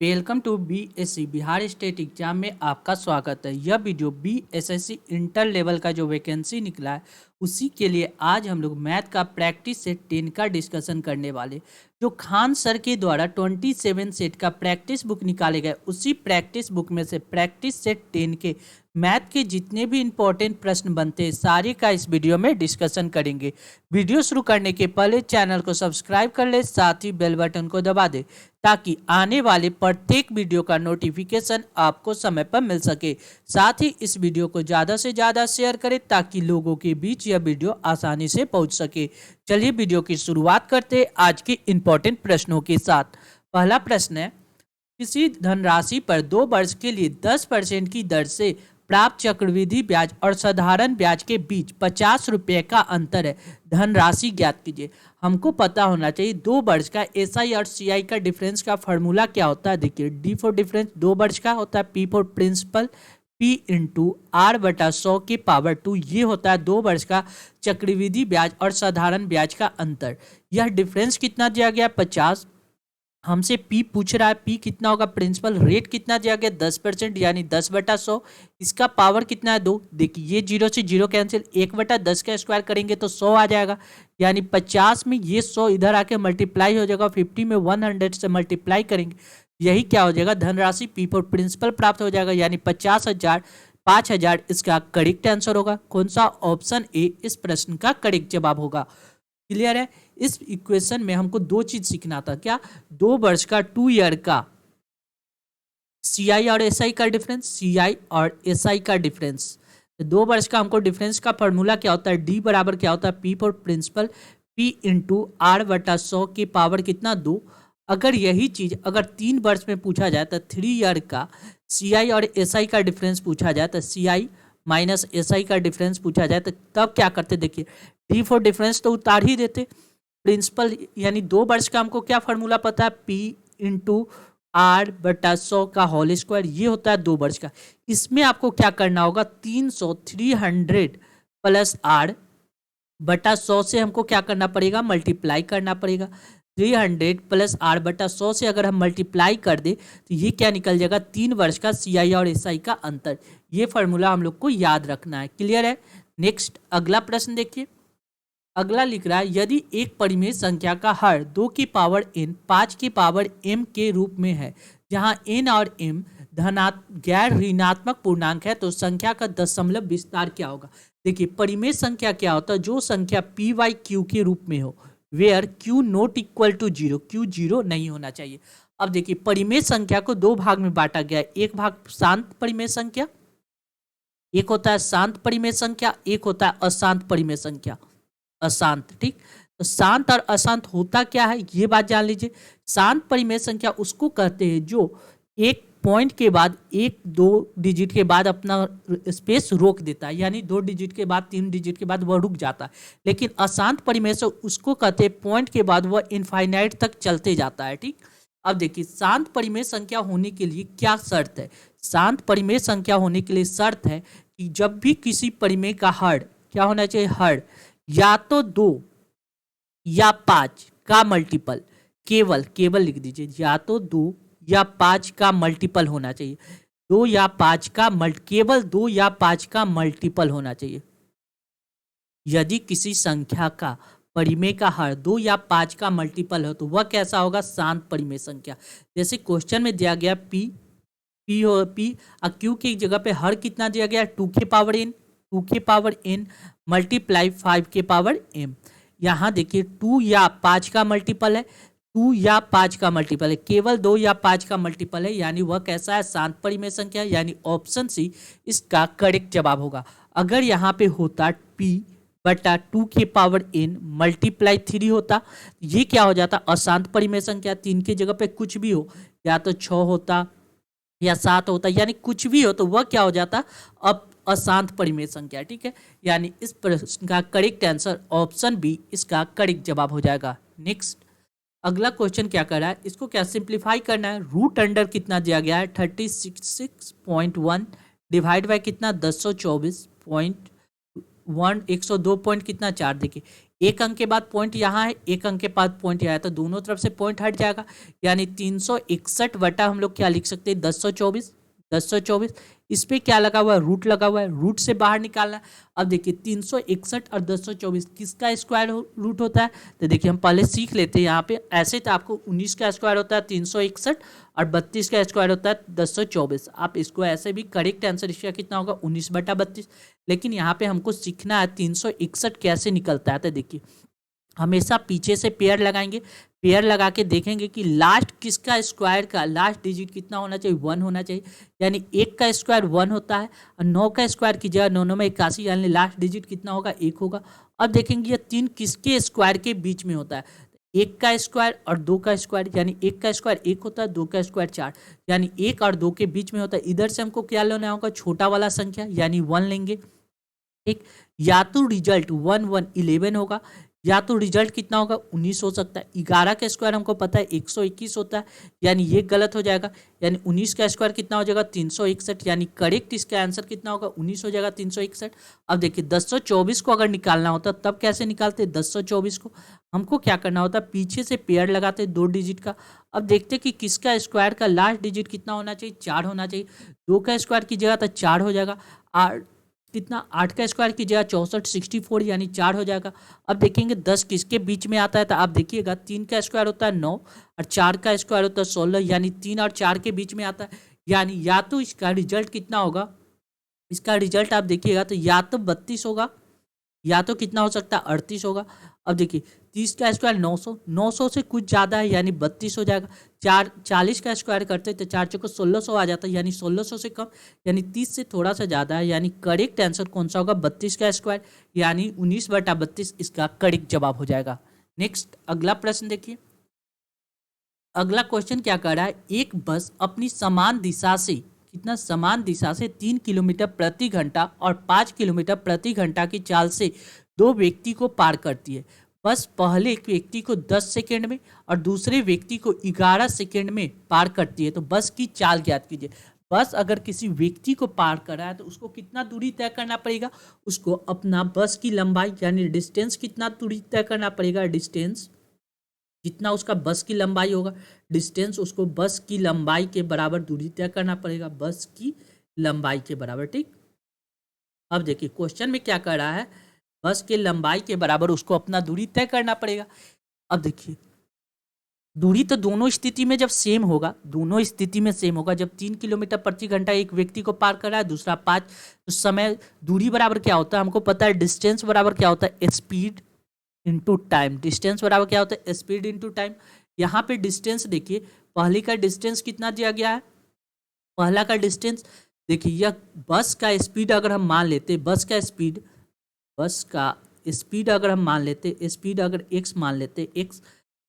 Welcome to BSC Bihar state exam में आपका स्वागत है। यह वीडियो बीएसएससी इंटर लेवल का जो वैकेंसी निकला है उसी के लिए आज हम लोग मैथ का प्रैक्टिस सेट 10 का डिस्कशन करने वाले। जो खान सर के द्वारा 27 सेट का प्रैक्टिस बुक निकाले गए उसी प्रैक्टिस बुक में से प्रैक्टिस सेट 10 के मैथ के जितने भी इंपॉर्टेंट प्रश्न बनते हैं सारे का इस वीडियो में डिस्कशन करेंगे। वीडियो शुरू करने के पहले चैनल को सब्सक्राइब कर ले, साथ ही बेल बटन को दबा दे ताकि आने वाले प्रत्येक वीडियो का नोटिफिकेशन आपको समय पर मिल सके। साथ ही इस वीडियो को ज़्यादा से ज़्यादा शेयर करें ताकि लोगों के बीच यह वीडियो आसानी से पहुंच सके। चलिए वीडियो की शुरुआत करते हैं आज के इंपॉर्टेंट प्रश्नों के साथ। पहला प्रश्न है, किसी धनराशि पर 2 वर्ष के लिए 10% की दर से प्राप्त चक्रवृद्धि ब्याज और साधारण ब्याज के बीच 50 रुपये का अंतर है, धनराशि ज्ञात कीजिए। हमको पता होना चाहिए 2 वर्ष का एसआई और सीआई का डिफरेंस का फॉर्मूला क्या होता है। देखिए डी फॉर डिफरेंस 2 वर्ष का होता है, P for principal, P into R बटा 100 के पावर 2, ये होता है 2 वर्ष का चक्रवृद्धि ब्याज और साधारण ब्याज का अंतर। यह डिफरेंस कितना दिया गया 50, हमसे पी पूछ रहा है, पी कितना होगा, प्रिंसिपल रेट कितना दिया गया 10% यानी 10 बटा 100, इसका पावर कितना है 2। देखिए ये 0 से 0 कैंसिल, 1 बटा 10 का स्क्वायर करेंगे तो 100 आ जाएगा, यानी 50 में ये 100 इधर आके मल्टीप्लाई हो जाएगा, 50 में 100 से मल्टीप्लाई करेंगे, यही क्या हो जाएगा धनराशि पी फॉर प्रिंसिपल प्राप्त हो जाएगा, यानी 50,000 5,000 इसका करेक्ट आंसर होगा। कौन सा, ऑप्शन ए इस प्रश्न का करेक्ट जवाब होगा। क्लियर है। इस इक्वेशन में हमको 2 चीज सीखना था, क्या, 2 वर्ष का 2 ईयर का सीआई और एसआई का डिफरेंस, सीआई और एसआई का डिफरेंस। 2 वर्ष का हमको डिफरेंस का फॉर्मूला क्या होता है, डी बराबर क्या होता है, P for principal, P into R बटा 100 की पावर कितना 2। अगर यही चीज अगर 3 वर्ष में पूछा जाए तो 3 ईयर का सीआई और एसआई का डिफरेंस पूछा जाए तो सीआई माइनस एसआई का डिफरेंस पूछा जाए तो तब क्या करते, देखिए डी फॉर डिफरेंस तो उतार ही देते, प्रिंसिपल यानी 2 वर्ष का हमको क्या फॉर्मूला पता है, पी इंटू आर बटा 100 का होल स्क्वायर, ये होता है 2 वर्ष का। इसमें आपको क्या करना होगा, 300 प्लस आर बटा 100 से हमको क्या करना पड़ेगा, मल्टीप्लाई करना पड़ेगा। 300 प्लस आर बटा 100 से अगर हम मल्टीप्लाई कर दे तो ये क्या निकल जाएगा, 3 वर्ष का सीआई और एसआई का अंतर। ये फॉर्मूला हम लोग को याद रखना है। क्लियर है। नेक्स्ट अगला प्रश्न देखिए। अगला लिख रहा है, यदि एक परिमेय संख्या का हर 2 की पावर n 5 की पावर m के रूप में है, जहां n और m गैर ऋणात्मक पूर्णांक है, तो संख्या का दशमलव विस्तार क्या होगा। देखिए परिमेय संख्या क्या होता है, जो संख्या p बाई q के रूप में हो, where q not equal to 0, q 0 नहीं होना चाहिए। अब देखिए परिमेय संख्या को 2 भाग में बांटा गया है, एक भाग शांत परिमेय संख्या, एक होता है शांत परिमेय संख्या, एक होता है अशांत परिमेय संख्या, अशांत। ठीक, तो शांत और अशांत होता क्या है ये बात जान लीजिए। शांत परिमेय संख्या उसको कहते हैं जो एक पॉइंट के बाद 1-2 डिजिट के बाद अपना स्पेस रोक देता है, यानी 2 डिजिट के बाद 3 डिजिट के बाद वह रुक जाता है। लेकिन अशांत परिमेय से उसको कहते हैं पॉइंट के बाद वह इनफाइनाइट तक चलते जाता है। ठीक, अब देखिए शांत परिमेय संख्या होने के लिए क्या शर्त है, शांत परिमेय संख्या होने के लिए शर्त है कि जब भी किसी परिमेय का हर क्या होना चाहिए, हर या तो 2 या 5 का मल्टीपल, केवल लिख दीजिए, या तो 2 या 5 का मल्टीपल होना चाहिए, 2 या 5 का केवल 2 या 5 का मल्टीपल होना चाहिए। यदि किसी संख्या का परिमेय का हर 2 या 5 का मल्टीपल हो तो वह कैसा होगा, शांत परिमेय संख्या। जैसे क्वेश्चन में दिया गया पी और क्यू की जगह पे हर कितना दिया गया, 2 के पावर n मल्टीप्लाई 5 के पावर m। यहाँ देखिए 2 या 5 का मल्टीपल है, 2 या 5 का मल्टीपल है, केवल 2 या 5 का मल्टीपल है, यानी वह कैसा है, शांत परिमेय संख्या, यानी ऑप्शन सी इसका करेक्ट जवाब होगा। अगर यहाँ पे होता p बटा 2 के पावर n मल्टीप्लाई 3 होता, ये क्या हो जाता, अशांत परिमेय संख्या। 3 की जगह पे कुछ भी हो, या तो 6 होता या 7 होता, यानी कुछ भी हो तो वह क्या हो जाता, अब अशांत परिमेय संख्या। ठीक है, यानी इस प्रश्न का करेक्ट आंसर ऑप्शन बी इसका करेक्ट जवाब हो जाएगा। नेक्स्ट अगला क्वेश्चन क्या कर रहा है, इसको क्या सिंप्लीफाई करना है। रूट अंडर कितना दिया गया है, 36.1 डिवाइड बाय कितना 1024.1 102 पॉइंट कितना 4। देखिए एक अंक के बाद पॉइंट यहाँ है, एक अंक के बाद पॉइंट यहाँ है, तो दोनों तरफ से पॉइंट हट जाएगा। यानी 361 बटा हम लोग क्या लिख सकते हैं 1024। इस पे क्या लगा हुआ है, रूट लगा हुआ है, रूट से बाहर निकालना है। अब देखिए 361 और 1024 किसका स्क्वायर रूट होता है, तो देखिए हम पहले सीख लेते हैं। यहाँ पे ऐसे तो आपको 19 का स्क्वायर होता है 361 और 32 का स्क्वायर होता है 1024। आप इसको ऐसे भी, करेक्ट आंसर इसका कितना होगा 19/32। लेकिन यहाँ पे हमको सीखना है 361 कैसे निकलता है। तो देखिए हमेशा पीछे से पेयर लगाएंगे, पेयर लगा के देखेंगे कि लास्ट किसका स्क्वायर का लास्ट डिजिट कितना होना चाहिए, 1 होना चाहिए। यानी 1 का स्क्वायर 1 होता है और 9 का स्क्वायर की जगह 9 में 81, यानी लास्ट डिजिट कितना होगा 1 होगा। अब देखेंगे ये 3 किसके स्क्वायर के बीच में होता है, 1 का स्क्वायर और 2 का स्क्वायर, यानी 1 का स्क्वायर 1 होता है, 2 का स्क्वायर 4, यानी 1 और 2 के बीच में होता है। इधर से हमको क्या लेना होगा, छोटा वाला संख्या यानी 1 लेंगे। ठीक, या तो रिजल्ट 1 1 11 होगा, या तो रिजल्ट कितना होगा 19 हो सकता है। 11 का स्क्वायर हमको पता है 121 होता है, यानी ये गलत हो जाएगा। यानी 19 का स्क्वायर कितना हो जाएगा 361, यानी करेक्ट इसका आंसर कितना होगा 19 हो जाएगा 361। अब देखिए 1024 को अगर निकालना होता तब कैसे निकालते, 1024 को हमको क्या करना होता, पीछे से पेयर लगाते 2 डिजिट का। अब देखते कि किसका स्क्वायर का लास्ट डिजिट कितना होना चाहिए, 4 होना चाहिए। 2 का स्क्वायर की जगह तो 4 हो जाएगा, कितना 8 का स्क्वायर की जगह 64 64, यानी 4 हो जाएगा। अब देखेंगे 10 किसके बीच में आता है, तो आप देखिएगा 3 का स्क्वायर होता है 9 और 4 का स्क्वायर होता है 16, यानी 3 और 4 के बीच में आता है। यानी या तो इसका रिजल्ट कितना होगा, इसका रिजल्ट आप देखिएगा तो या तो 32 होगा, या तो कितना हो सकता है 38 होगा। अब देखिए 30 का स्क्वायर 900, 900 से कुछ ज़्यादा है यानी 32 हो जाएगा। 40 का स्क्वायर करते तो 4 चौको 1600 आ जाता है, यानी 1600 से कम, यानी 30 से थोड़ा सा ज़्यादा है। यानी करेक्ट आंसर कौन सा होगा 32 का स्क्वायर, यानी 19/32 इसका करेक्ट जवाब हो जाएगा। नेक्स्ट अगला प्रश्न देखिए, अगला क्वेश्चन क्या कर रहा है, एक बस अपनी समान दिशा से, कितना समान दिशा से 3 किलोमीटर प्रति घंटा और 5 किलोमीटर प्रति घंटा की चाल से 2 व्यक्ति को पार करती है। बस पहले एक व्यक्ति को 10 सेकेंड में और दूसरे व्यक्ति को 11 सेकेंड में पार करती है, तो बस की चाल ज्ञात कीजिए। बस अगर किसी व्यक्ति को पार कर रहा है तो उसको कितना दूरी तय करना पड़ेगा, उसको अपना बस की लंबाई यानी डिस्टेंस कितना दूरी तय करना पड़ेगा, डिस्टेंस जितना उसका बस की लंबाई होगा, डिस्टेंस उसको बस की लंबाई के बराबर दूरी तय करना पड़ेगा, बस की लंबाई के बराबर। ठीक, अब देखिए क्वेश्चन में क्या कर रहा है, बस के लंबाई के बराबर उसको अपना दूरी तय करना पड़ेगा। अब देखिए दूरी तो दोनों स्थिति में जब सेम होगा, दोनों स्थिति में सेम होगा, जब 3 किलोमीटर प्रति घंटा एक व्यक्ति को पार कर रहा है, दूसरा 5, तो समय दूरी बराबर क्या होता है हमको पता है, डिस्टेंस बराबर क्या होता है, स्पीड इंटू टाइम। डिस्टेंस बराबर क्या होता है, स्पीड इंटू टाइम। यहाँ पे डिस्टेंस देखिए, पहले का डिस्टेंस कितना दिया गया है, पहला का डिस्टेंस देखिए, यह बस का स्पीड अगर हम मान लेते, बस का स्पीड अगर हम मान लेते, स्पीड अगर x मान लेते, x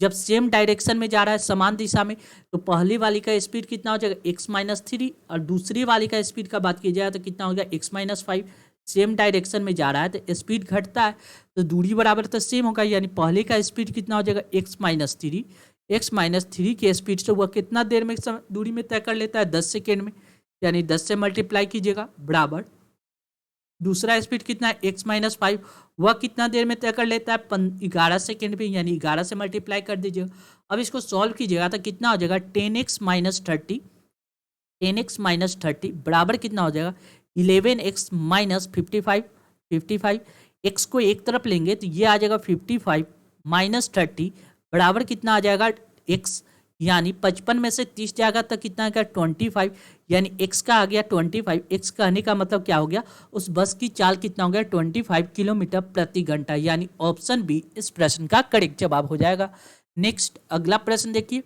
जब सेम डायरेक्शन में जा रहा है समान दिशा में, तो पहली वाली का स्पीड कितना हो जाएगा x-3, और दूसरी वाली का स्पीड का बात की जाए तो कितना हो गया x-5। सेम डायरेक्शन में जा रहा है तो स्पीड घटता है, तो दूरी बराबर तो सेम होगा, यानी पहले का स्पीड कितना हो जाएगा x-3। x-3 के स्पीड से वह कितना देर में दूरी में तय कर लेता है, 10 सेकेंड में, यानी 10 से मल्टीप्लाई कीजिएगा बराबर दूसरा स्पीड कितना है x-5, वह कितना देर में तय कर लेता है 11 सेकेंड में, यानी 11 से मल्टीप्लाई कर दीजिएगा। अब इसको सॉल्व कीजिएगा तो कितना हो जाएगा 10x-30 बराबर कितना हो जाएगा 11x-55। 55 x को एक तरफ लेंगे तो ये आ जाएगा 55 - 30 बराबर कितना आ जाएगा x, यानी 55 में से 30 जाएगा तो कितना आएगा 25, यानी x का आ गया 25। x कहने का मतलब क्या हो गया, उस बस की चाल कितना हो गया 25 किलोमीटर प्रति घंटा, यानी ऑप्शन बी इस प्रश्न का करेक्ट जवाब हो जाएगा। नेक्स्ट अगला प्रश्न देखिए,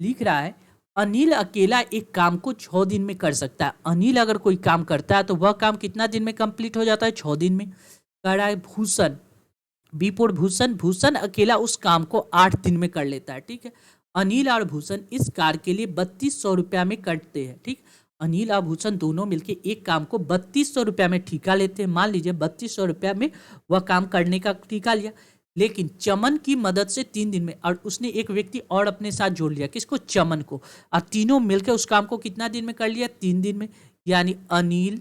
लिख रहा है अनिल अकेला एक काम को 6 दिन में कर सकता है। अनिल अगर कोई काम करता है तो वह काम कितना दिन में कंप्लीट हो जाता है, 6 दिन में। कह रहा है भूषण, भूषण अकेला उस काम को 8 दिन में कर लेता है। ठीक है, अनिल और भूषण इस कार के लिए 3200 रुपया में कटते हैं। ठीक, अनिल और भूषण दोनों मिलके एक काम को 3200 रुपया में ठेका लेते हैं। मान लीजिए 3200 रुपया में वह काम करने का ठेका लिया, लेकिन चमन की मदद से 3 दिन में, और उसने एक व्यक्ति और अपने साथ जोड़ लिया, किसको, चमन को, और तीनों मिलकर उस काम को कितना दिन में कर लिया, 3 दिन में। यानी अनिल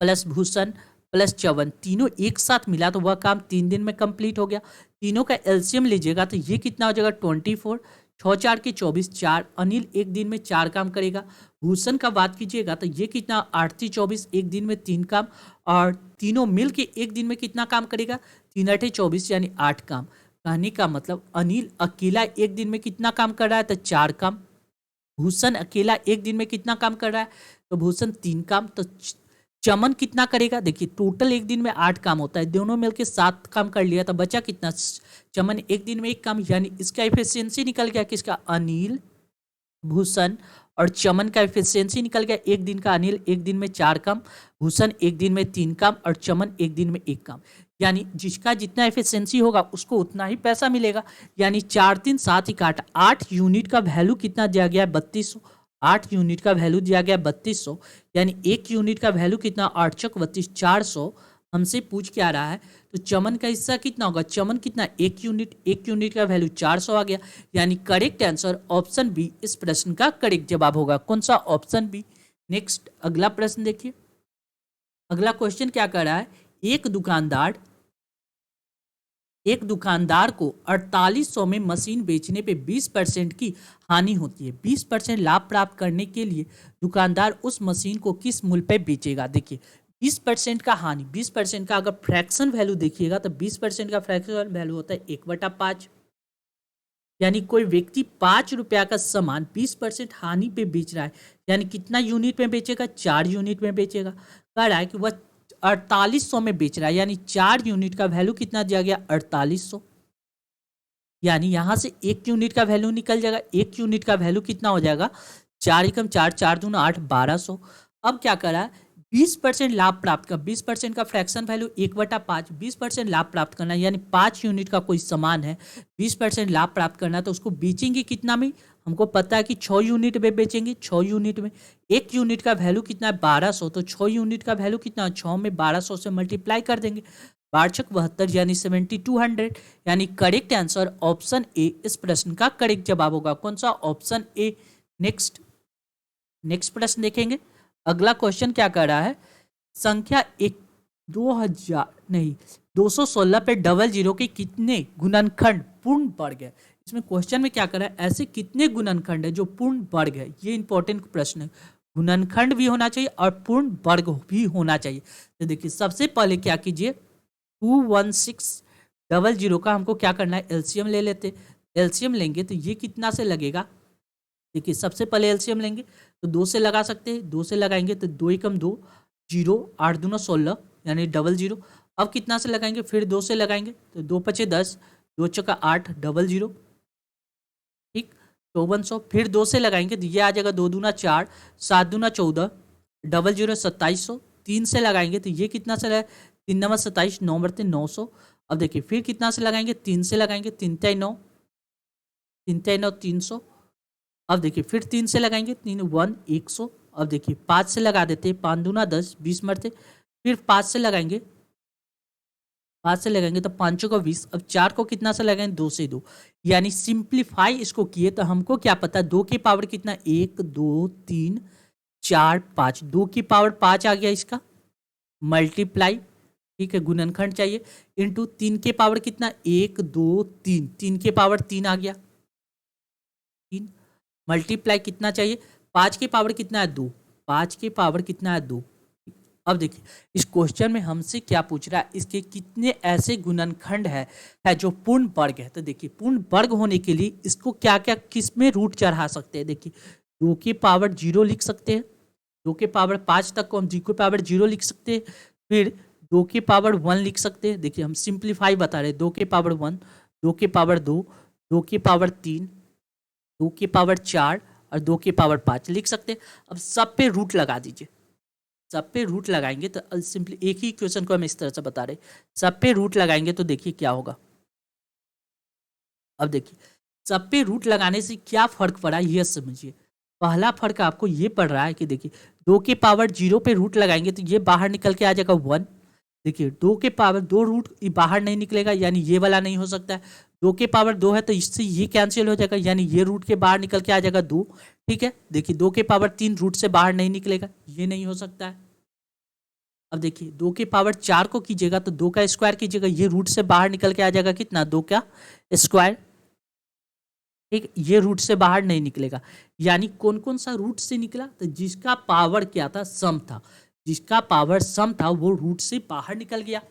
प्लस भूषण प्लस 54, तीनों एक साथ मिला तो वह काम 3 दिन में कंप्लीट हो गया। तीनों का एलसीएम लीजिएगा तो ये कितना हो जाएगा 24, 6 4 के 24, 4। अनिल एक दिन में 4 काम करेगा। भूषण का बात कीजिएगा तो ये कितना 8 3 24, एक दिन में 3 काम, और तीनों मिल के एक दिन में कितना काम करेगा 3 8 24 यानी 8 काम। कहने का मतलब अनिल अकेला एक दिन में कितना काम कर रहा है तो 4 काम। भूषण अकेला एक दिन में कितना काम कर रहा है तो भूषण 3 काम। तो चमन कितना करेगा, देखिए टोटल एक दिन में 8 काम होता है, दोनों मिलकर 7 काम कर लिया तो बचा कितना, चमन एक दिन में 1 काम, यानी इसका एफिशिएंसी निकल गया किसका, अनिल, भूषण और चमन का एफिशिएंसी निकल गया। एक दिन का अनिल एक दिन में 4 काम, भूषण एक दिन में 3 काम और चमन एक दिन में 1 काम। यानी जिसका जितना एफिशिएंसी होगा उसको उतना ही पैसा मिलेगा। यानी 4 3 7 1 8, 8 यूनिट का वैल्यू कितना दिया गया है 3200। 8 यूनिट का वैल्यू दिया गया 3200, यानी 1 यूनिट का वैल्यू कितना 8 चौक 32, 400 हमसे पूछ के आ रहा है। तो चमन का हिस्सा कितना होगा, चमन कितना 1 यूनिट, 1 यूनिट का वैल्यू 400 आ गया। यानी करेक्ट आंसर ऑप्शन बी इस प्रश्न का करेक्ट जवाब होगा। कौन सा, ऑप्शन बी। नेक्स्ट अगला प्रश्न देखिए। अगला क्वेश्चन क्या कर रहा है, एक दुकानदार को 4800 में मशीन बेचने पे 20% की हानि होती है। 20% लाभ प्राप्त करने के लिए दुकानदार उस मशीन को किस मूल्य पे बेचेगा। देखिए 20% का हानि, 20% का अगर फ्रैक्शन वैल्यू देखिएगा तो 20% का फ्रैक्शन वैल्यू होता है 1/5। यानी कोई व्यक्ति 5 रुपया का सामान 20% हानि पे बेच रहा है, यानी कितना यूनिट में बेचेगा, 4 यूनिट में बेचेगा। कह रहा है कि वह 4800 में बेच रहा है, यानी 4 यूनिट का वैल्यू कितना दिया गया 4800। यानी यहां से 1 यूनिट का वैल्यू निकल जाएगा। 1 यूनिट का वैल्यू कितना हो जाएगा 4 एकम 4, 4 दूना 8, 1200। अब क्या करा है 20% लाभ प्राप्त कर, 20% का फ्रैक्शन वैल्यू 1/5, 20% लाभ प्राप्त करना है, यानी 5 यूनिट का कोई सामान है 20% लाभ प्राप्त करना है तो उसको बेचेंगे कितना में, हमको पता है कि 6 यूनिट में बेचेंगे। 6 यूनिट में 1 यूनिट का वैल्यू कितना है 1200, तो 6 यूनिट का वैल्यू कितना है 6 में 1200 से मल्टीप्लाई कर देंगे, 12×72 यानी 7200। यानी करेक्ट आंसर ऑप्शन ए इस प्रश्न का करेक्ट जवाब होगा। कौन सा, ऑप्शन ए। नेक्स्ट प्रश्न देखेंगे। अगला क्वेश्चन क्या कर रहा है, संख्या 216 पे 00 के कितने गुणनखंड पूर्ण वर्ग है। इसमें क्वेश्चन में क्या कर रहा है, ऐसे कितने गुणनखंड है जो पूर्ण वर्ग है, ये इंपॉर्टेंट प्रश्न है। गुणनखंड भी होना चाहिए और पूर्ण वर्ग भी होना चाहिए। तो देखिए सबसे पहले क्या कीजिए, 21600 का हमको क्या करना है, एलसीएम ले लेते। एलसीएम लेंगे तो ये कितना से लगेगा, देखिए सबसे पहले एलसीएम लेंगे तो 2 से लगा सकते हैं, 2 से लगाएंगे तो 2 एकम 2, 0, 8 दूना 16 यानी 00। अब कितना से लगाएंगे, फिर 2 से लगाएंगे तो 2 पचे 10, 2 चौका 8, 00, ठीक 5400। फिर 2 से लगाएंगे तो ये आ जाएगा 2 दूना 4, 7 दूना 14, 00 2700। 3 से लगाएंगे तो ये कितना से लगाए, 3 नंबर 27, 9 बरते 900। अब देखिए फिर कितना से लगाएंगे, 3 से लगाएंगे, 3 तय 9, 3 तय 9 300। अब देखिए फिर 3 से लगाएंगे, 3 1 100। अब देखिए 5 से लगा देते हैं, 5 दूना 10, 20 मरते। फिर 5 से लगाएंगे, 5 से लगाएंगे तो 5 को 20। अब 4 को कितना से लगाएंगे, 2 से 2, यानी सिंप्लीफाई इसको किए तो हमको क्या पता, 2 की पावर कितना 1 2 3 4 5, 2 की पावर 5 आ गया इसका मल्टीप्लाई, ठीक है गुणनखंड चाहिए, इंटू 3 के पावर कितना 1 2 3, 3 के पावर 3 आ गया, 3 मल्टीप्लाई कितना चाहिए, 5 की पावर कितना है 2, 5 की पावर कितना है 2। अब देखिए इस क्वेश्चन में हमसे क्या पूछ रहा है, इसके कितने ऐसे गुणनखंड है जो पूर्ण वर्ग है। तो देखिए पूर्ण वर्ग होने के लिए इसको क्या क्या किस में रूट चढ़ा सकते हैं। देखिए 2 की पावर 0 लिख सकते हैं, 2 के पावर 5 तक को हम 2 की पावर 0 लिख सकते हैं, फिर 2 की पावर 1 लिख सकते हैं। देखिए हम सिंप्लीफाई बता रहे हैं, 2 की पावर 1, 2 की पावर 2, 2 की पावर 3, 2 की पावर 4 और 2 की पावर 5 लिख सकते हैं। अब सब पे रूट लगा दीजिए, सब पे रूट लगाएंगे तो सिंपली एक ही क्वेश्चन को हम इस तरह से बता रहे, सब पे रूट लगाएंगे तो देखिए क्या होगा। अब देखिए सब पे रूट लगाने से क्या फर्क पड़ा ये समझिए। पहला फर्क आपको ये पड़ रहा है कि देखिए 2 के पावर 0 पे रूट लगाएंगे तो ये बाहर निकल के आ जाएगा 1। देखिए 2 के पावर 2 रूट बाहर नहीं निकलेगा, यानी ये वाला नहीं हो सकता है। 2 के पावर 2 है तो इससे ये कैंसिल हो जाएगा, यानी ये रूट के बाहर निकल के आ जाएगा 2, ठीक है। देखिए 2 के पावर 3 रूट से बाहर नहीं निकलेगा, ये नहीं हो सकता है। अब देखिए 2 की पावर 4 को कीजिएगा तो 2 का स्क्वायर कीजिएगा, ये रूट से बाहर निकल के आ जाएगा कितना, 2 का स्क्वायर। ठीक, ये रूट से बाहर नहीं निकलेगा। यानी कौन कौन सा रूट से निकला, तो जिसका पावर क्या था, सम था, जिसका पावर सम था वो रूट से बाहर निकल गया,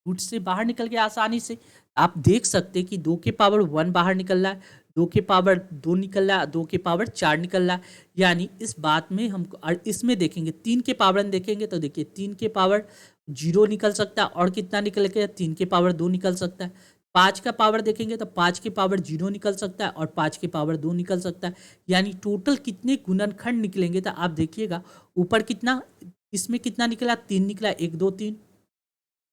रूट से बाहर निकल गया आसानी से। आप देख सकते हैं कि 2 की पावर 1 बाहर निकल रहा है, 2 की पावर 2 निकल रहा है, 2 की पावर 4 निकल रहा है। यानी इस बात में हमको, और इसमें देखेंगे 3 के पावर देखेंगे तो देखिए 3 के पावर 0 निकल सकता है, और कितना निकल के 3 के पावर 2 निकल सकता है। 5 का पावर देखेंगे तो 5 के पावर 0 निकल सकता है, और 5 के पावर 2 निकल सकता है। यानी टोटल कितने गुणनखंड निकलेंगे, तो आप देखिएगा ऊपर कितना, इसमें कितना निकला, 3 निकला, 1 2 3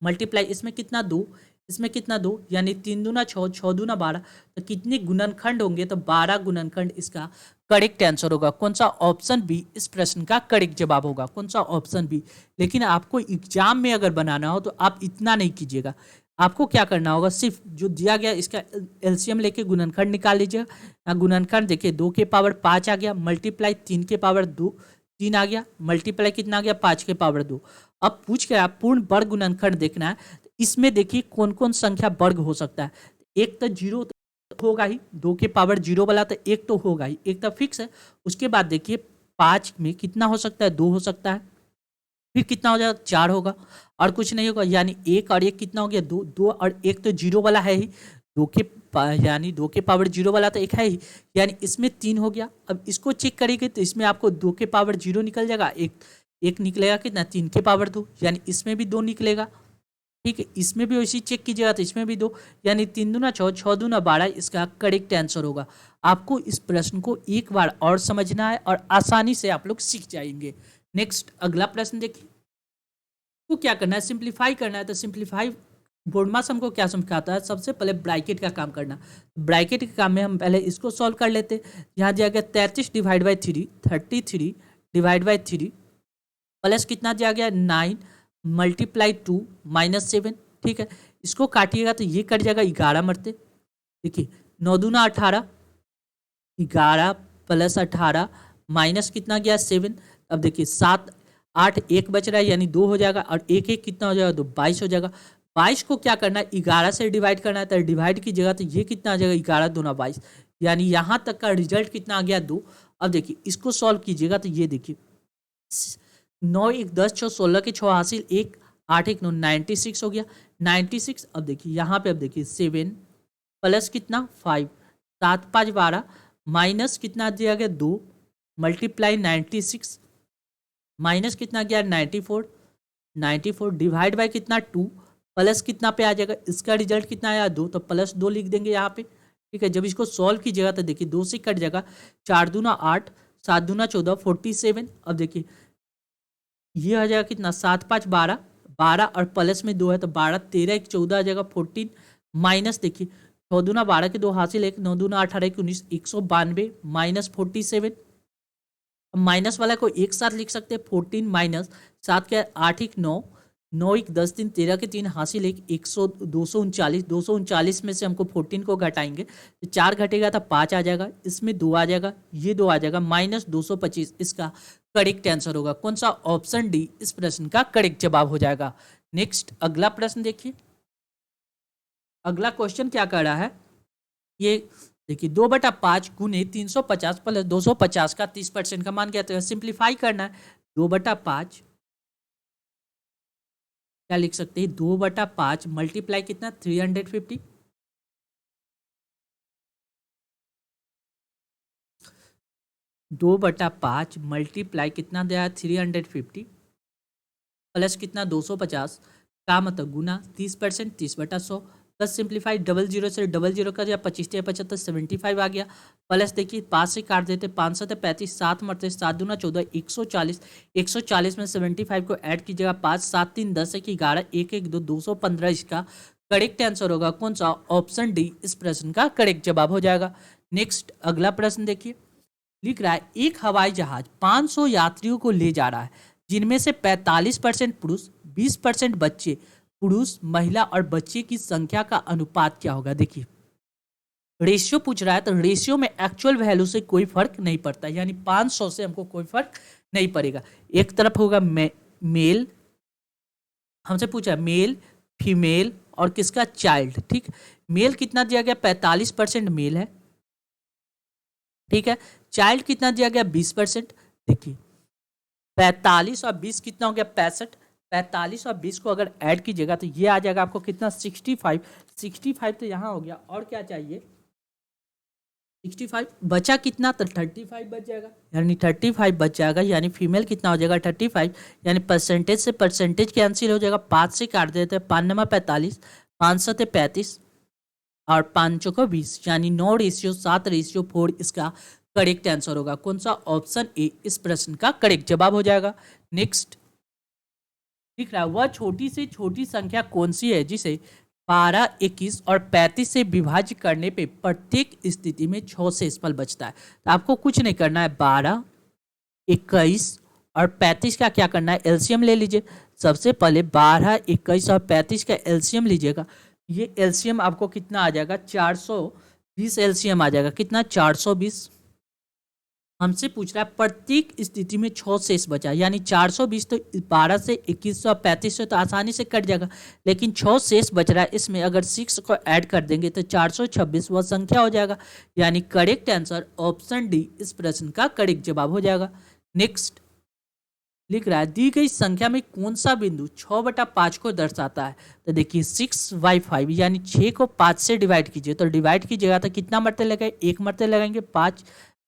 मल्टीप्लाई, इसमें कितना 2, इसमें कितना 2, यानी 3 दूना 6, 6 दूना 12। तो कितने गुणनखंड होंगे, तो 12 गुणनखंड इसका करेक्ट आंसर होगा। कौन सा, ऑप्शन बी इस प्रश्न का करेक्ट जवाब होगा। कौन सा, ऑप्शन बी। लेकिन आपको एग्जाम में अगर बनाना हो तो आप इतना नहीं कीजिएगा, आपको क्या करना होगा, सिर्फ जो दिया गया इसका एलसीएम लेके गुणनखंड निकाल लीजिएगा। गुणनखंड देखिए 2 के पावर 5 आ गया, मल्टीप्लाई 3 के पावर 2 3 आ गया, मल्टीप्लाई कितना आ गया, 5 के पावर 2। अब पूछ के आप पूर्ण वर्ग गुणनखंड देखना है, तो इसमें देखिए कौन कौन संख्या वर्ग हो सकता है। एक तो 0 तो होगा ही, 2 के पावर 0 वाला तो एक तो होगा ही, एक तो फिक्स है। उसके बाद देखिए 5 में कितना हो सकता है, 2 हो सकता है, फिर कितना हो जाएगा, 4 होगा, और कुछ नहीं होगा। यानी 1 और 1 कितना हो गया, 2, 2 और 1 तो 0 वाला है ही, यानी 2 के पावर 0 वाला तो एक है ही, यानी इसमें 3 हो गया। अब इसको चेक करेंगे तो इसमें आपको 2 के पावर 0 निकल जाएगा, एक निकलेगा कितना, 3 के पावर 2, यानी इसमें भी 2 निकलेगा। ठीक है, इसमें भी वैसे चेक कीजिएगा तो इसमें भी 2, यानी 3 दूना 6, 6 दूना 12 इसका करेक्ट आंसर होगा। आपको इस प्रश्न को एक बार और समझना है और आसानी से आप लोग सीख जाएंगे। नेक्स्ट अगला प्रश्न देखिए, तो क्या करना है, सिंप्लीफाई करना है। तो सिंप्लीफाई बोर्डमास हमको क्या समझाता है, सबसे पहले ब्रैकेट का काम करना। ब्रैकेट के काम में हम पहले इसको सॉल्व कर लेते हैं। यहाँ दिया गया 33 divide by 3, 33 divide by 3 plus कितना दिया गया, 9 मल्टीप्लाई 2 -7। ठीक है, इसको काटिएगा तो ये कट जाएगा 11 मरते। देखिए 9 दूना 18, 11 प्लस 18 माइनस कितना गया, 7। अब देखिए 7 8 1 बच रहा है, यानी 2 हो जाएगा, और 1 1 कितना हो जाएगा, तो 22 हो जाएगा। 22 को क्या करना है, 11 से डिवाइड करना है, तो डिवाइड कीजिएगा तो ये कितना आ जाएगा, 11 दूना 22, यानी यहाँ तक का रिजल्ट कितना आ गया, 2। अब देखिए इसको सॉल्व कीजिएगा तो ये देखिए 9 1 10 6 16 के 6 हासिल 1 8 1 9 96 हो गया, 96। अब देखिए यहाँ पे, अब देखिए 7 प्लस कितना 5 7 5 12 माइनस कितना दिया गया 2 मल्टीप्लाई 96 माइनस कितना गया 94 94 डिवाइड बाय कितना 2 प्लस कितना पे आ जाएगा, इसका रिजल्ट कितना आया 2, तो +2 लिख देंगे यहाँ पे। ठीक है, जब इसको सॉल्व कीजिएगा तो देखिए 2 से कट जाएगा, 4 दूना 8 7 दूना 14 47। अब देखिए ये आ जाएगा कितना 7 5 12 12 और प्लस में 2 है तो 12 13 1 14 आ जाएगा 14 माइनस देखिए 6 दूना 12 के 2 हासिल 1 9 दूना 18 1 19 192 माइनस 47। माइनस वाला को एक साथ लिख सकते हैं 14 माइनस 7 के 8 1 9 9 1 10 3 13 के 3 हासिल 1 100 239 239 में से हमको 14 को घटाएंगे तो 4 घटेगा तो 5 आ जाएगा, इसमें 2 आ जाएगा, ये 2 आ जाएगा माइनस 225 इसका करेक्ट आंसर होगा। कौन सा, ऑप्शन डी इस प्रश्न का करेक्ट जवाब हो जाएगा। नेक्स्ट अगला प्रश्न देखिए, अगला क्वेश्चन क्या कर रहा है, ये देखिए 2/5 गुने 350 प्लस 250 का 30% का मान क्या, सिंप्लीफाई करना है। 2/5 क्या लिख सकते हैं, 2/5 मल्टीप्लाई कितना 350 2/5 मल्टीप्लाई कितना दिया 350 प्लस कितना 250 का मतलब गुना 30% 30/100 प्लस सिंप्लीफाई 00 से 00 का दिया 25 75 75 आ गया प्लस देखिए 5 से काट देते 5 से 35 7 मरते 7 दूना 14 140 140 में 75 को ऐड कीजिएगा 5 7 3 10 1 11 1 1 2 215 इसका करेक्ट आंसर होगा। कौन सा, ऑप्शन डी इस प्रश्न का करेक्ट जवाब हो जाएगा। नेक्स्ट अगला प्रश्न देखिए, लिख रहा है एक हवाई जहाज 500 यात्रियों को ले जा रहा है जिनमें से 45% पुरुष 20% बच्चे। पुरुष महिला और बच्चे की संख्या का अनुपात क्या होगा। देखिए रेशियो पूछ रहा है तो रेशियो में एक्चुअल वैल्यू से कोई फर्क नहीं पड़ता, यानी 500 से हमको कोई फर्क नहीं पड़ेगा। एक तरफ होगा मेल हमसे पूछा मेल, फीमेल और किसका चाइल्ड, ठीक। मेल कितना दिया गया 45% मेल है, ठीक है। चाइल्ड कितना दिया गया 20%। देखिए 45 और 20 कितना हो गया 65। 45 और 20 को अगर ऐड कीजिएगा तो ये आ जाएगा आपको कितना 65। 65 तो यहाँ हो गया, और क्या चाहिए 65 बचा कितना तो 35 बच जाएगा, यानी 35 बच जाएगा, यानी फीमेल कितना हो जाएगा 35, यानी परसेंटेज से परसेंटेज कैंसिल हो जाएगा, 5 से काट देते हैं, 5 नमा 45, 5 सौ 35 और 5 को 20, यानी 9:7:4 इसका करेक्ट आंसर होगा। कौन सा ऑप्शन ए इस प्रश्न का करेक्ट जवाब हो जाएगा। नेक्स्ट दिख रहा है वह छोटी से छोटी संख्या कौन सी है जिसे 12, 21 और 35 से विभाजित करने पे प्रत्येक स्थिति में 6 शेषफल बचता है। तो आपको कुछ नहीं करना है, 12, 21 और 35 का क्या करना है एलसीएम ले लीजिए। सबसे पहले 12, 21 और 35 का एलसीएम लीजिएगा। ये एलसीएम आपको कितना आ जाएगा 420 एलसीएम आ जाएगा, कितना 420। हमसे पूछ रहा है प्रत्येक स्थिति में 6 शेष बचा, यानी 420 तो 12 से 21 और 35 से तो आसानी से कट जाएगा, लेकिन 6 शेष बच रहा है, इसमें अगर 6 को ऐड कर देंगे तो 426 वह संख्या हो जाएगा, यानी करेक्ट आंसर ऑप्शन डी इस प्रश्न का करेक्ट जवाब हो जाएगा। नेक्स्ट लिख रहा है दी गई संख्या में कौन सा बिंदु 6/5 को दर्शाता है। तो देखिए 6/5 यानी 6 को 5 से डिवाइड कीजिए, तो डिवाइड कीजिएगा तो कितना मरते लगाए, एक मरते लगाएंगे 5,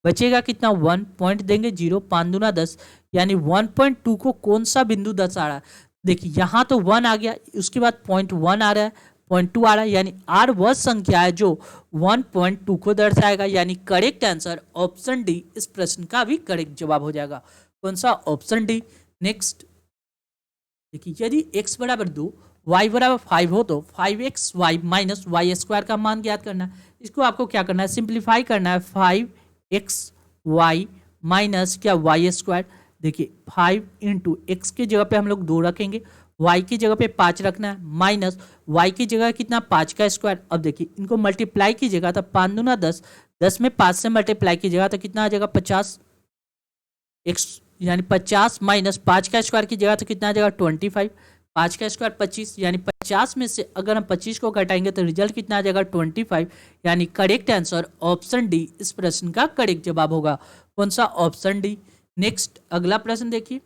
बचेगा कितना 1 पॉइंट देंगे 0, 5 दूना 10, यानी 1.2 को कौन सा बिंदु दर्शा रहा है। देखिए यहाँ तो 1 आ गया, उसके बाद 0.1 आ रहा है, 0.2 आ रहा है, यानी आर वह संख्या है जो 1.2 को दर्शाएगा, यानी करेक्ट आंसर ऑप्शन डी इस प्रश्न का भी करेक्ट जवाब हो जाएगा। कौन सा ऑप्शन डी। नेक्स्ट देखिए यदि x बराबर 2 y बराबर 5 हो तो 5xy माइनस वाई स्क्वायर का मान ज्ञात करना है। इसको आपको क्या करना है सिंप्लीफाई करना है, 5xy माइनस क्या वाई स्क्वायर। देखिए 5 इंटू एक्स की जगह पे हम लोग 2 रखेंगे, y की जगह पे 5 रखना है, माइनस y की जगह कितना 5 का स्क्वायर। अब देखिए इनको मल्टीप्लाई कीजिएगा तो 5 दूना 10, 10 में 5 से मल्टीप्लाई कीजिएगा तो कितना आ जाएगा 50 एक्स, यानी 50 माइनस 5 का स्क्वायर की जगह तो कितना आ जाएगा 25, 5 का स्क्वायर 25, यानी 50 में से अगर हम 25 को घटाएंगे तो रिजल्ट कितना आ जाएगा 25, यानी करेक्ट आंसर ऑप्शन डी इस प्रश्न का करेक्ट जवाब होगा। कौन सा ऑप्शन डी। नेक्स्ट अगला प्रश्न देखिए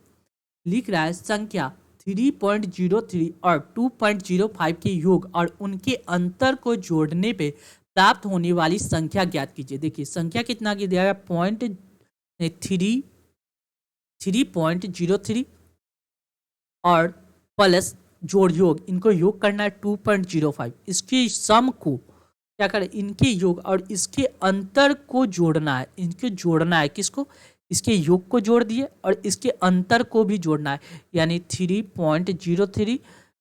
लिख रहा है संख्या 3.03 और 2.05 के योग और उनके अंतर को जोड़ने पे प्राप्त होने वाली संख्या ज्ञात कीजिए। देखिए संख्या कितना की दिया गया 3.03 और प्लस जोड़ योग, इनको योग करना है 2.05, इसके सम को क्या करें इनके योग और इसके अंतर को जोड़ना है, इनके जोड़ना है किसको, इसके योग को जोड़ दिए और इसके अंतर को भी जोड़ना है, यानी 3.03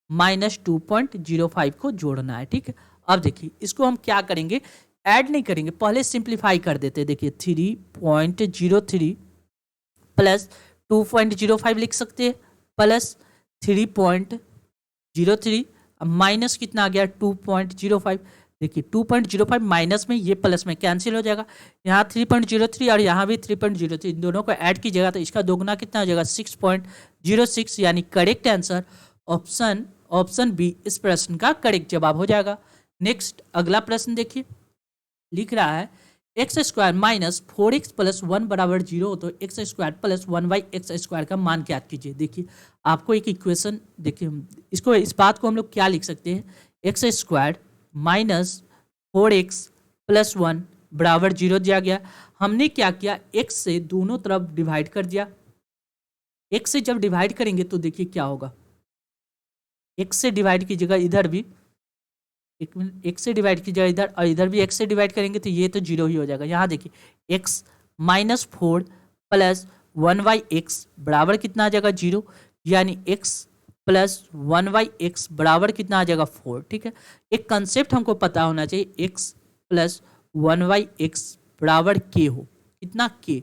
माइनस 2.05 को जोड़ना है, ठीक है। अब देखिए इसको हम क्या करेंगे ऐड नहीं करेंगे, पहले सिंप्लीफाई कर देते हैं। देखिए 3.03 प्लस 2.05 लिख सकते हैं, प्लस 3.03 माइनस कितना आ गया 2.05। देखिए 2.05 माइनस में ये प्लस में कैंसिल हो जाएगा, यहाँ 3.03 और यहाँ भी 3.03, इन दोनों को ऐड कीजिएगा तो इसका दोगुना कितना हो जाएगा 6.06, यानी करेक्ट आंसर ऑप्शन बी इस प्रश्न का करेक्ट जवाब हो जाएगा। नेक्स्ट अगला प्रश्न देखिए लिख रहा है x square minus 4x plus 1 बराबर 0 हो तो x square plus 1/x square का मान ज्ञात कीजिए। देखिए आपको एक इक्वेशन, देखिए इसको इस बात को हम लोग क्या लिख सकते हैं, x square minus 4x plus 1 बराबर 0 दिया गया, हमने क्या किया x से दोनों तरफ डिवाइड कर दिया। x से जब डिवाइड करेंगे तो देखिए क्या होगा, x से डिवाइड कीजिएगा इधर भी, एक मिनट, x से डिवाइड कीजिएगा इधर और इधर भी x से डिवाइड करेंगे तो ये तो 0 ही हो जाएगा। यहाँ देखिए x माइनस 4 प्लस 1/x बराबर कितना आ जाएगा 0, यानी x प्लस 1/x बराबर कितना आ जाएगा 4, ठीक है। एक कंसेप्ट हमको पता होना चाहिए, x प्लस 1/x बराबर k हो, कितना k,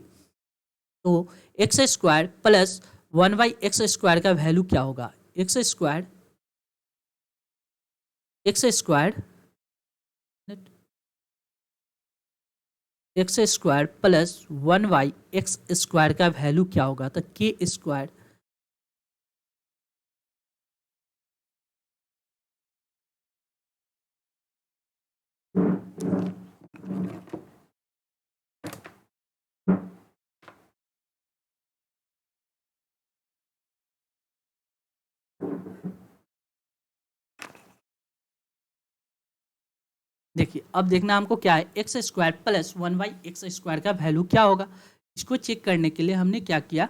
तो x square plus 1/x square का वैल्यू क्या होगा, x square x square plus 1/x square का वैल्यू क्या होगा, तो के स्क्वायर देखिए अब देखना हमको क्या है, एक्स स्क्वायर प्लस 1/x² का वैल्यू क्या होगा। इसको चेक करने के लिए हमने क्या किया,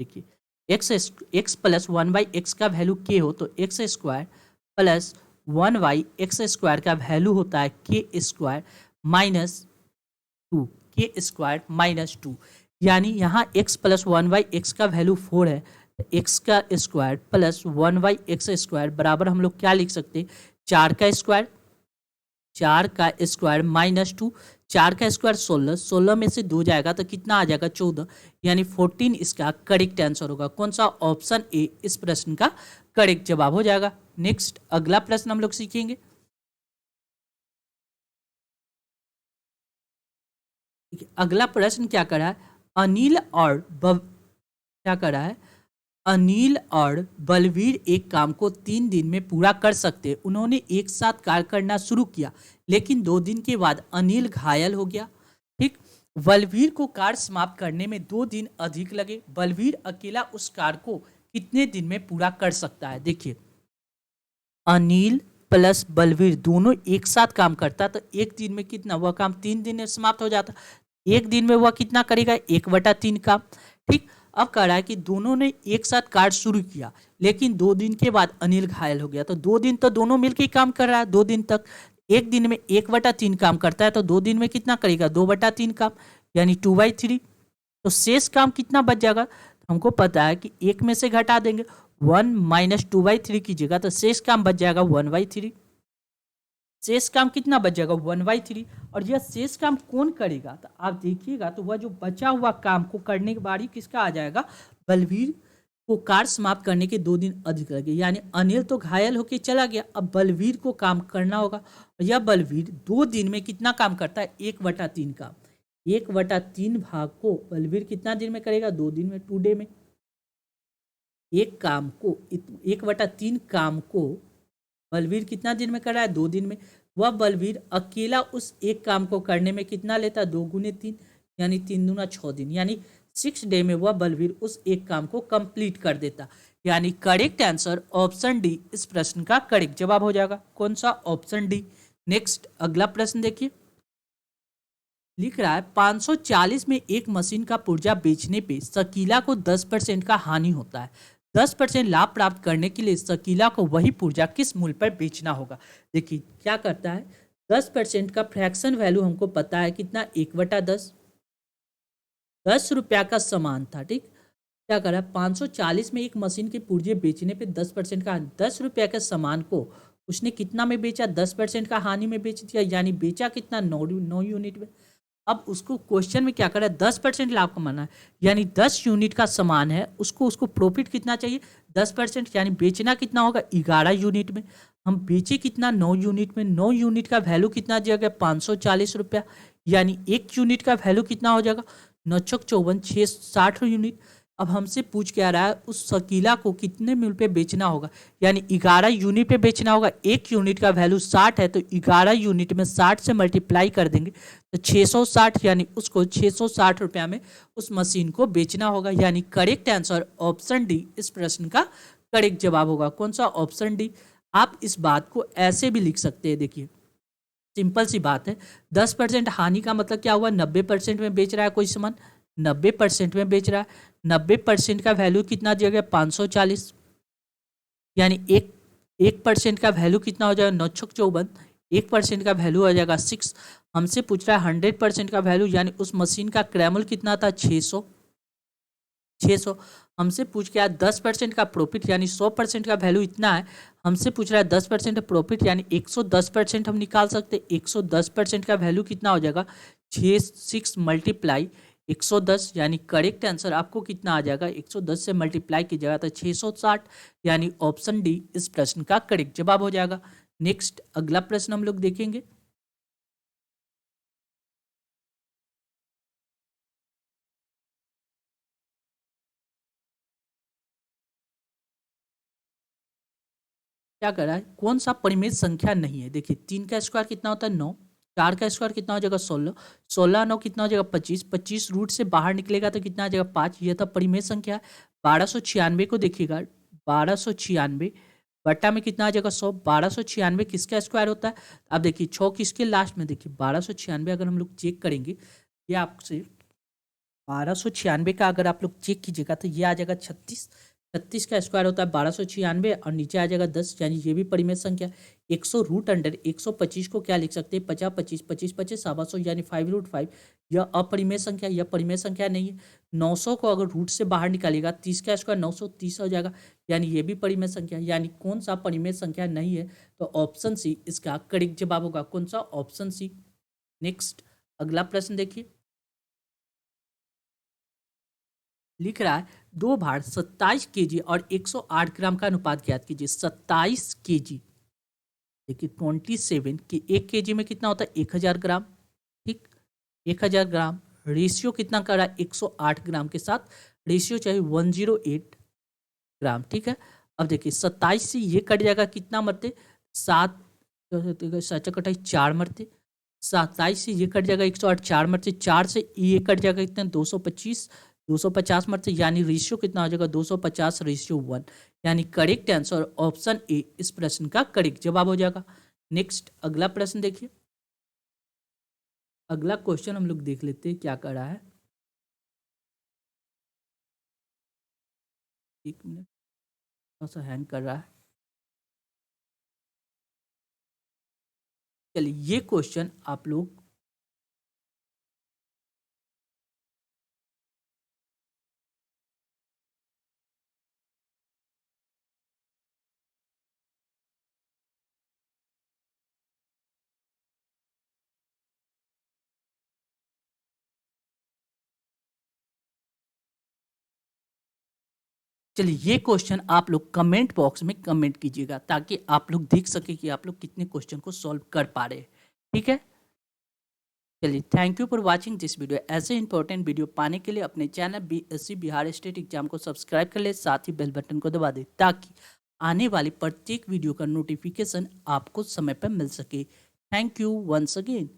देखिए एक्स प्लस 1/x का वैल्यू के हो तो एक्स स्क्वायर प्लस 1/x² का वैल्यू होता है के स्क्वायर माइनस 2, के स्क्वायर माइनस 2। यानी यहाँ x प्लस 1/x का वैल्यू 4 है, एक्स का स्क्वायर प्लस 1/x² बराबर हम लोग क्या लिख सकते हैं, 4 का स्क्वायर, 4 का स्क्वायर माइनस 2, 4 का स्क्वायर 16, 16 में से 2 जाएगा तो कितना आ जाएगा 14, यानी 14 इसका करेक्ट आंसर होगा। कौन सा, ऑप्शन ए इस प्रश्न का करेक्ट जवाब हो जाएगा। नेक्स्ट अगला प्रश्न हम लोग सीखेंगे। अगला प्रश्न क्या कर रहा है, अनिल और क्या कर रहा है, अनिल और बलवीर एक काम को 3 दिन में पूरा कर सकते। उन्होंने एक साथ कार्य करना शुरू किया, लेकिन 2 दिन के बाद अनिल घायल हो गया। ठीक, बलवीर को कार्य समाप्त करने में 2 दिन अधिक लगे। बलवीर अकेला उस कार्य को कितने दिन में पूरा कर सकता है। देखिए अनिल प्लस बलवीर दोनों एक साथ काम करता तो एक दिन में कितना, वह काम 3 दिन में समाप्त हो जाता। एक दिन में वह कितना करेगा, 1/3 काम। ठीक, अब कह रहा है कि दोनों ने एक साथ कार्य शुरू किया, लेकिन 2 दिन के बाद अनिल घायल हो गया। तो 2 दिन तो दोनों मिलकर ही काम कर रहा है, 2 दिन तक। एक दिन में 1/3 काम करता है, तो 2 दिन में कितना करेगा, 2/3 काम, यानी 2/3। तो शेष काम कितना बच जाएगा, हमको पता है कि एक में से घटा देंगे 1 माइनस 2/3 की जगह, तो शेष काम बच जाएगा 1/3। शेष काम कितना बच जाएगा, 1/3। और यह शेष काम कौन करेगा, तो आप देखिएगा तो वह जो बचा हुआ काम को करने के बारी किसका आ जाएगा, बलवीर को कार्य समाप्त करने के 2 दिन अधिक लगे। यानी अनिल तो घायल होकर चला गया, अब बलवीर को काम करना होगा। और यह बलवीर 2 दिन में कितना काम करता है, 1/3 काम। 1/3 भाग को बलवीर कितना दिन में करेगा, 2 दिन में, 2 डे में। एक काम को 1/3 काम को बलवीर कितना दिन में कर रहा है, 2 दिन में। वह बलवीर अकेला उस एक काम को करने में कितना लेता है, 2 गुने 3, यानी 3 दूना 6 दिन, यानी 6 डे में वह बलवीर उस एक काम को कंप्लीट कर देता। यानी करेक्ट आंसर ऑप्शन डी इस प्रश्न का करेक्ट जवाब हो जाएगा। कौन सा, ऑप्शन डी। नेक्स्ट अगला प्रश्न देखिए, लिख रहा है 540 में एक मशीन का पुर्जा बेचने पे शकीला को 10% का हानि होता है। 10% लाभ प्राप्त करने के लिए शकीला को वही पुर्जा किस मूल्य पर बेचना होगा। देखिए क्या करता है, 10% का फ्रैक्शन वैल्यू हमको पता है कितना, 1/10, 10 रुपया का सामान था। ठीक, क्या कर रहा है, 540 में एक मशीन के पुर्जे बेचने पे 10% का, 10 रुपया के सामान को उसने कितना में बेचा, 10% का हानि में बेच दिया, यानी बेचा कितना, 9 यूनिट में। अब उसको क्वेश्चन में क्या कर रहा है, 10% लाभ कमाना है, यानी 10 यूनिट का सामान है, उसको प्रॉफिट कितना चाहिए, 10%, यानी बेचना कितना होगा, 11 यूनिट में। हम बेचे कितना, 9 यूनिट में। 9 यूनिट का वैल्यू कितना दिया गया, 540 रुपया, यानी 1 यूनिट का वैल्यू कितना हो जाएगा, 9 छक 54, 660 यूनिट। अब हमसे पूछ के आ रहा है उस शकीला को कितने मूल्य पे बेचना होगा, यानी 11 यूनिट पे बेचना होगा। 1 यूनिट का वैल्यू 60 है, तो 11 यूनिट में 60 से मल्टीप्लाई कर देंगे तो 660, यानी उसको 660 रुपया में उस मशीन को बेचना होगा। यानी करेक्ट आंसर ऑप्शन डी इस प्रश्न का करेक्ट जवाब होगा। कौन सा, ऑप्शन डी। आप इस बात को ऐसे भी लिख सकते हैं, देखिए सिंपल सी बात है, 10% हानि का मतलब क्या हुआ, 90% में बेच रहा है कोई सामान, 90% में बेच रहा है। 90% का वैल्यू कितना दिया गया, 540, यानी 1% का वैल्यू कितना हो जाएगा, 9 छक 54, 1% का वैल्यू हो जाएगा 6। हमसे पूछ रहा है 100% का वैल्यू, यानी उस मशीन का क्रैमल कितना था, 600। हमसे पूछ के 10% का प्रॉफिट, यानी 100% का वैल्यू इतना है। हमसे पूछ रहा है 10% प्रॉफिट, यानी 110% हम निकाल सकते। 110% का वैल्यू कितना हो जाएगा, 6 मल्टीप्लाई 110, यानी करेक्ट आंसर आपको कितना आ जाएगा, 110 से मल्टीप्लाई की जगह तो 660, यानी ऑप्शन डी इस प्रश्न का करेक्ट जवाब हो जाएगा। नेक्स्ट अगला प्रश्न हम लोग देखेंगे। क्या कर रहा है, कौन सा परिमेय संख्या नहीं है। देखिए 3 का स्क्वायर कितना होता है, 9, 4 का स्क्वायर कितना हो जाएगा, 16, 16 9 कितना हो जाएगा, 25, 25 रूट से बाहर निकलेगा तो कितना आ जाएगा, 5। यह था परिमेय संख्या। 1296 को देखिएगा, 1296 बट्टा में कितना आ जाएगा 100, 1296 किसका स्क्वायर होता है। अब देखिए 6 किसके लास्ट में, देखिए 1296 अगर हम लोग चेक करेंगे, ये आपसे 1296 का अगर आप लोग चेक कीजिएगा तो ये आ जाएगा 36, 36 का स्क्वायर होता है 1296 और नीचे आ जाएगा 10, यानी ये भी परिमेय संख्या। 100 रूट अंडर 125 को क्या लिख सकते हैं, 50, 25, 25, 25, 700 यानी 5√5। यह अपरिमेय संख्या, यह परिमेय संख्या नहीं है। 900 को अगर रूट से बाहर निकालिएगा 30 का स्क्वायर 930 हो जाएगा, यानी ये भी परिमेय संख्या। यानी कौन सा परिमेय संख्या नहीं है, तो ऑप्शन सी इसका करेक्ट जवाब होगा। कौन सा, ऑप्शन सी। नेक्स्ट अगला प्रश्न देखिए, लिख रहा है 2 भार 27 केजी और 108 ग्राम का अनुपात ज्ञात कीजिए। 27 केजी, देखिए 27 कि 1 केजी में कितना होता है 1000 ग्राम, ठीक 1000 ग्राम। रेशियो कितना कर रहा है 108 ग्राम के साथ, रेशियो चाहिए 108 ग्राम, ठीक है। अब देखिए 27 से ये कट जाएगा, कितना मरते 7, सचा कटाई 4 मरते। 27 से ये कट जाएगा 108, 4 मरते, 4 से ये कट जाएगा कितना 225, 250 मरते, यानी रेशियो कितना हो जाएगा 250:1, यानी करेक्ट आंसर ऑप्शन ए इस प्रश्न का करेक्ट जवाब हो जाएगा। नेक्स्ट अगला प्रश्न देखिए, अगला क्वेश्चन हम लोग देख लेते हैं क्या कर रहा है। एक मिनट, थोड़ा सा हैंग कर रहा है। चलिए ये क्वेश्चन आप लोग चलिए ये क्वेश्चन आप लोग कमेंट बॉक्स में कमेंट कीजिएगा, ताकि आप लोग देख सके कि आप लोग कितने क्वेश्चन को सॉल्व कर पा रहे हैं, ठीक है। चलिए thank you for watching this video. ऐसे इंपॉर्टेंट वीडियो पाने के लिए अपने channel BSc Bihar state exam को सब्सक्राइब कर ले, साथ ही बेल बटन को दबा दे, ताकि आने वाली प्रत्येक वीडियो का नोटिफिकेशन आपको समय पर मिल सके। Thank you once again.